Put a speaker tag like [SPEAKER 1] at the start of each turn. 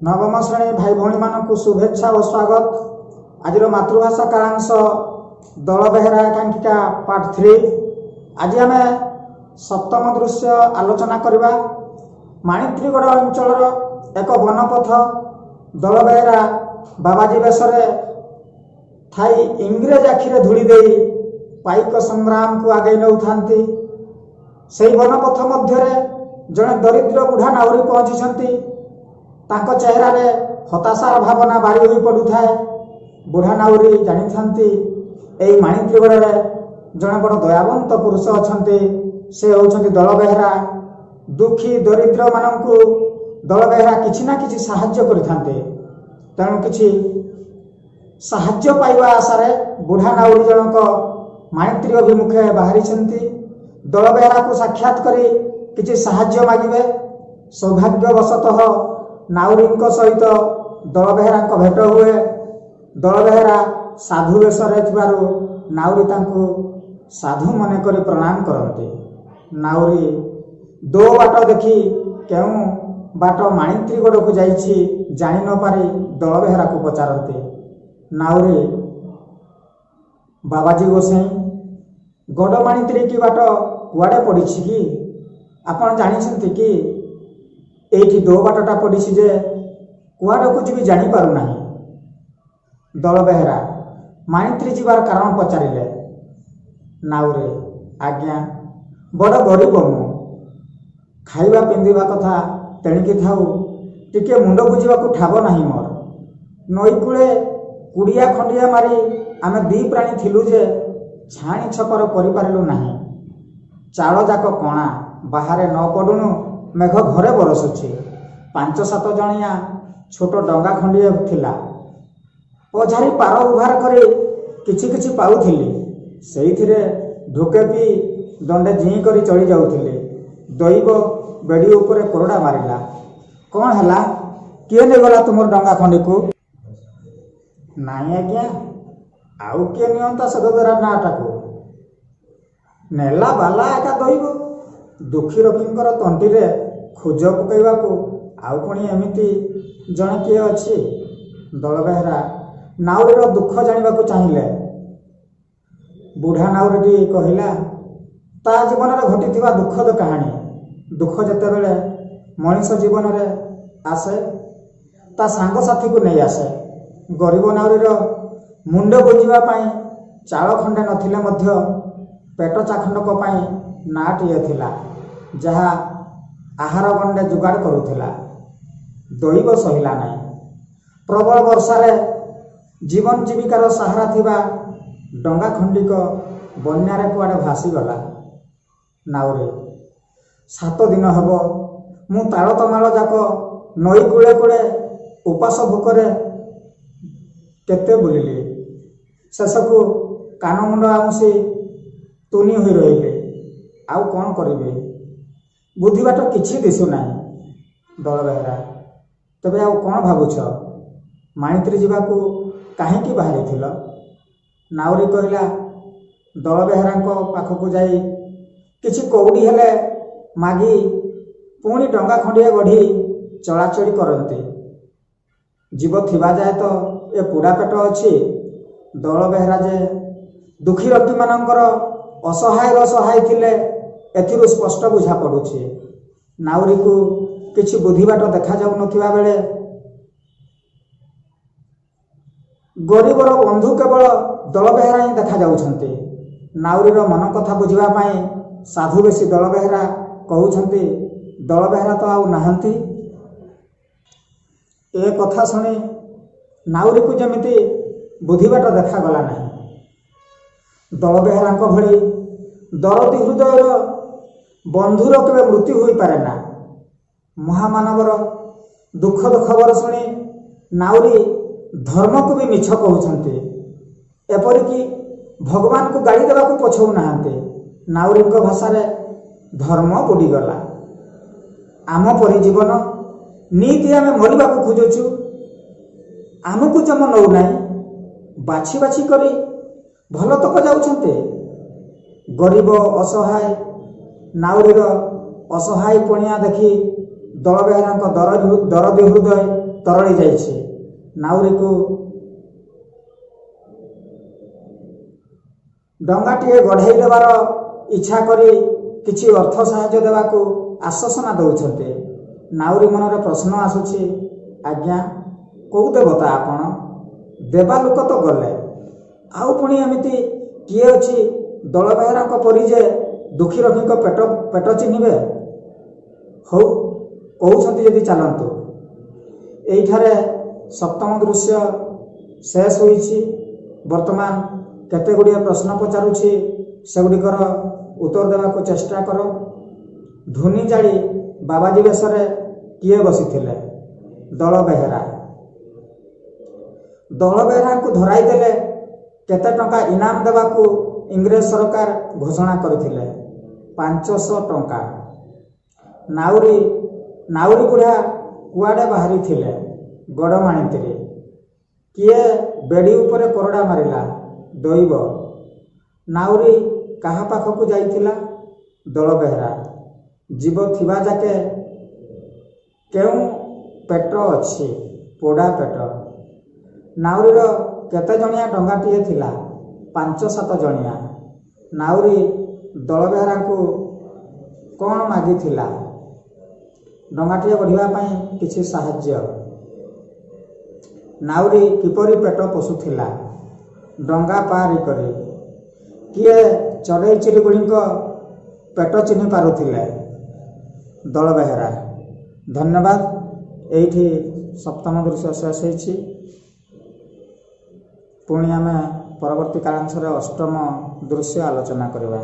[SPEAKER 1] नवम श्रेणी भाई भौणी मानक शुभेच्छा और स्वागत। आज मातृभाषा कालांश दल बेहरा एकांकिका पार्ट 3। आज आम सप्तम दृश्य आलोचना करवा। माणित्रीगढ़ अंचल एक वनपथ दल बेहरा बाबाजी बेशरे थाई इंग्रेज आखिरे धूली दे पाइक संग्राम को आगे नौ था। से वनपथ मध्य जड़े दरिद्र बुढ़ा नाउरी पहुंची। तांको चेहरा रे हताशार भावना बारी होई पड़ुଥାଏ। बुढ़ा नाउरी जानी एई माणित्रीगढ़ रे जड़े बड़ दयावंत पुरुष अछंती। से होछंती दल बेहरा। दुखी दरिद्र मानकु दल बेहरा किछि ना किछि साहाय्य करिथांते। तेणु किछि साहाय्य पाइबा आशारे बुढ़ा नाउरी जनक माणित्री अभिमुखे बाहरिछंती। दल बेहरा को साक्षात करी किछि साहाय्य मागिबे। सौभाग्यवशतः नाउरी सहित दल बेहरा भेट हुए। दल बेहरा साधु वेशरे थिबारु नाउरी तांकु साधु मन करी प्रणाम करते। नाउरी दो बाट देखी केउ बाट माणित्रीगढ़ को जाइछि जानि न पारि दल बेहरा को पचारते। नाउरी बाबाजी गोसाई गड़ माणित्री की बाट कुआडे पड़िछि कि आपण जानिछंती कि एठी दो बाटटा पड़ी जे कुआडे कुछ भी जानी पारु नाही। दल बेहरा माणित्री जीवार कारण पचारिले। नाउरे आज्ञा बड़ गरीब मु खाइबा पिंधिबा कथा तेणिकी थाउ टिके मुंड बुझा ठाब नाही। मोर नई कूले कुड़िया खंडिया मारी आमे दी प्राणी थिलु जे छाणी छपर करि पारिलु नाही। चाଳ जाक कणा बाहरे न पडुनु मेघ घरे बरसुछि। 5-7 जणिया छोट डंगा खंडिए थिला। ओझारी पार उभार करे किछि किछि पाउथिली। सेइथिरे ढोके पी दंडे जी करी चली जाउथिले। दैव बेड़ी उपरे कोरडा मारिला। कौन हला किए ने गला तुमर डंगा खंडी को? नाई आज्ञा आउ किए नियंता सददरा नाटा को नेला बाला एका दैव। दुखी रखींकर तंटीरे खोज पकईवा आउ पुणी एमिति जणे किए अछि। दल बेहरा नाउरीर दुख जानिबाकु चाहिए। बुढ़ा नाउरीटी कहिला ता जीवन में घटिथिबा दुखद कहानी। दुख जेतेबेले मनीष जीवन में आसे ता सांग साथी को नहीं आसे। गरीब नाउरीर मुंड बुझिबा पई चाଳ खंडे नथिले मध्य पेट चाखंडक पई नाटिए थिला जहा आहार गंडे जुगाड़ करुथिला। दैव सहिला नहीं। प्रबल वर्षारे जीवन जीविकार सहारा थिबा डंगा खंडिक बन्यारे कुआडे भासी गला। नाउरे 7 दिन हब मु ताଳ तमाଳ जाक नई कूले कूले उपास भूकरे केते बुलिली। शेषकु कान मुंड आमुसी तुनी होई रहिले। आउ कौन करिवे बुद्धि बाट किछि दिसु नाही। दल बेहरा तबे आउ कौन भाबुछ माणित्री जीवाकू काहेकि बाहरी थिल? नाउरी कहिला दल बेहरांको पाखकू जाई किछि कौड़ी हेले मागी पुणी डंगा खंडिया गढ़ी चलाचली करते। जीव थिबा जाए तो ए पुड़ा पेट अछि। दल बेहरा जे दुखी व्यक्ति मानकर असहाय सहाय थिले एथिरु स्पष्ट बुझा पड़ुछि। नाउरी को किछि बुद्धि बाट देखा जाउ नथिबा बेले गरीबर बंधु केवल दल बेहरा ही देखा जाउछंती। नाउरीर मन कथा बुझिबा पई साधु बेसी दल बेहरा कहउछंती दल बेहरा तो आउ नाहंती। ए कथा सुनी नाउरी को जेमिति बुद्धि बाट देखा गला नाही। दल बेहरांको भଳି दरदी हृदयर बंधुर केवे मृत्यु होई पारे ना। महामानवर दुखद खबर शुणी नाउरी धर्म को भी मिछ कहउछंती। एपरिकी भगवान को गाड़ी देवा को पछौ नाहंते। नाउरी भाषा रे धर्म बुड़ी गला। आम परि जीवन नीति आमे मरिबा को खोजुछु। आमको जम नौ नाही बाछि बाछि करी भल तक जाउछंते। गरीब असहाय नाउरीर असहाय पणिया देखी दल बेहरा दरदी हृदय ତରଳି ଯାଇଛି। ନାଉରୀକୁ ଡଙ୍ଗାଟିଏ ଗଢ଼େଇ ଦେବାର ଇଚ୍ଛା କରି କିଛି ଅର୍ଥ ସାହାଯ୍ୟ ଦେବାକୁ ଆଶ୍ୱାସନା ଦେଉଛନ୍ତି। ନାଉରୀ ମନରେ ପ୍ରଶ୍ନ ଆସୁଛି, ଆଜ୍ଞା କେଉଁ ଦେବତା ଆପଣ? ଦେବା ଲୋକ ତ ଗଲେ, ଆଉ ପୁଣି ଏମିତି କିଏ ଅଛି ଦଳବେହେରାଙ୍କ ପରି ଯେ ଦୁଃଖୀ ରକ୍ଷୀଙ୍କ ପେଟ ଚିହ୍ନିବେ? ହଉ କହୁଛନ୍ତି ଯଦି ଚାଲନ୍ତୁ। ଏଇଠାରେ ସପ୍ତମ ଦୃଶ୍ୟ ଶେଷ ହୋଇଛି। ବର୍ତ୍ତମାନ କେତେ ଗୁଡ଼ିଏ ପ୍ରଶ୍ନ ପଚାରୁଛି, ସେଗୁଡ଼ିକର ଉତ୍ତର ଦେବାକୁ ଚେଷ୍ଟା କର। ଧୂନି ଜାଳି ବାବାଜୀ ବେଶରେ କିଏ ବସିଥିଲେ? ଦଳବେହେରା। ଦଳବେହେରାଙ୍କୁ ଧରାଇ ଦେଲେ କେତେ ଟଙ୍କା ଇନାମ ଦେବାକୁ ଇଂରେଜ ସରକାର ଘୋଷଣା କରିଥିଲେ? 500 ଟଙ୍କା। ନାଉରୀ ବୁଢ଼ା କୁଆଡ଼େ ବାହାରିଥିଲେ? ଗଡ଼ମାଣିତିରେ। କିଏ ବେଡ଼ି ଉପରେ କରଡ଼ା ମାରିଲା? ଦୈବ। ନାଉରୀ କାହା ପାଖକୁ ଯାଇଥିଲା? ଦଳବେହେରା। ଜୀବ ଥିବା ଯାକେ କେଉଁ ପେଟ ଅଛି? ପୋଡ଼ା ପେଟ। ନାଉରୀର କେତେ ଜଣିଆ ଡଙ୍ଗାଟିଏ ଥିଲା? 5-7 ଜଣିଆ। ନାଉରୀ ଦଳବେହେରାଙ୍କୁ କ'ଣ ମାଗିଥିଲା? ଡଙ୍ଗାଟିଏ ଗଢ଼ିବା ପାଇଁ କିଛି ସାହାଯ୍ୟ। ନାଉରୀ କିପରି ପେଟ ପୋଷୁଥିଲା? ଡଙ୍ଗା ପାରି କରି। କିଏ ଚଢ଼େଇ ଚିରିଗୁଡିଙ୍କ ପେଟ ଚିହ୍ନି ପାରୁଥିଲେ? ଦଳବେହେରା। ଧନ୍ୟବାଦ। ଏଇଠି ସପ୍ତମ ଦୃଶ୍ୟ ଶେଷ ହୋଇଛି। ପୁଣି ଆମେ ପରବର୍ତ୍ତୀ କାଳାଂଶରେ ଅଷ୍ଟମ ଦୃଶ୍ୟ ଆଲୋଚନା କରିବା।